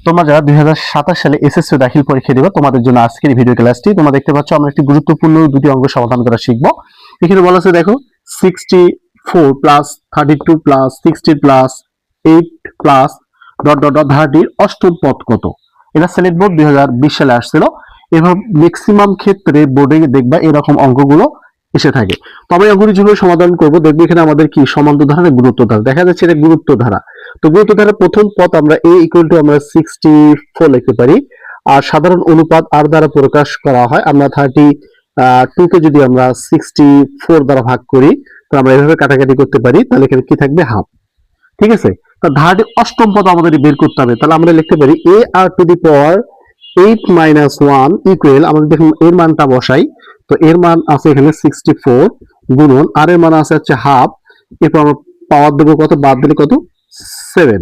তোমরা যারা 2027 সালে এসএসসি দাখিল পরীক্ষা দিবে তোমাদের জন্য আজকের এই ভিডিও ক্লাসটি। তোমরা দেখতে পাচ্ছ আমরা একটি গুরুত্বপূর্ণ দুটি অঙ্ক সমাধান করা শিখব। এখানে বলা আছে দেখো 64 plus 32 plus 60 plus 8 plus dot dot dot ধারাটির অষ্টম পদ কত। এটা সিলেট বোর্ড 2020 সালে আসছিল। এভাবে ম্যাক্সিমাম ক্ষেত্রে বোর্ডে দেখবা এরকম অঙ্কগুলো এসে থাকে। তো আমরা অঙ্কটি যেভাবে সমাধান করব দেখবে এখানে আমাদের কি সমান্তর ধারা না গুরুত্ব ধারা দেখা যাচ্ছে, এটা গুরুত্ব ধারা। তো গুরুত্ব ধারা প্রথম পদ আমরা a ইকুয়াল টু আমরা 64 লিখতে পারি। আর সাধারণ অনুপাত r দ্বারা প্রকাশ করা হয়। আমরা 32 কে যদি আমরা 64 দ্বারা ভাগ করি তো আমরা এভাবে কাটাকাটি করতে পারি, তাহলে এখানে কি থাকবে হাফ। ঠিক আছে, তো ধারাটি অষ্টম পদ আমাদের বের করতে হবে। তাহলে আমরা লিখতে পারি a r to the power 8 minus 1 equal, আমাদের দেখুন এর মানটা বসাই। তো এর মান আছে এখানে 64 গুণন আর এর মান আছে হচ্ছে হাফ। এরপর আমরা পাওয়ার দেবো কত, বাদ দিলে কত 7।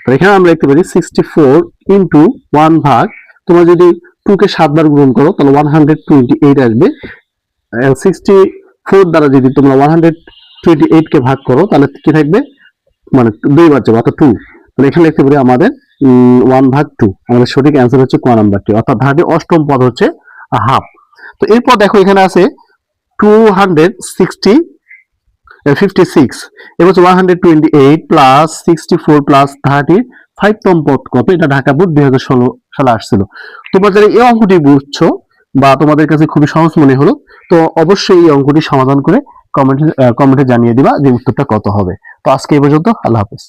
তো এখানে আমরা লিখতে পারি 64 ইন্টু 1 ভাগ, তোমরা যদি 2 কে 7 বার গুণ করো তাহলে 128 আসবে। 64 দ্বারা যদি তোমরা 128 কে ভাগ করো তাহলে কি থাকবে, মানে 2 বার যাবে অর্থাৎ 2। তাহলে এখানে লিখতে পারি আমাদের 1 ভাগ 2। আমাদের সঠিক অ্যান্সার হচ্ছে ক নাম্বারটি, অর্থাৎ ধারাটির অষ্টম পদ হচ্ছে হাফ। তো এরপর দেখো এখানে আছে 256 এবার হচ্ছে 128 প্লাস 64 প্লাস 35 তম পদ কত। এটা ঢাকা বোর্ড 2016 সালে আসছিল। তোমরা যারা এই অঙ্কটি বুঝছো বা তোমাদের কাছে খুবই সহজ মনে হলো, তো অবশ্যই এই অঙ্কটি সমাধান করে কমেন্টে জানিয়ে দিবা যে উত্তরটা কত হবে। তো আজকে এই পর্যন্ত, আল্লাহ হাফেজ।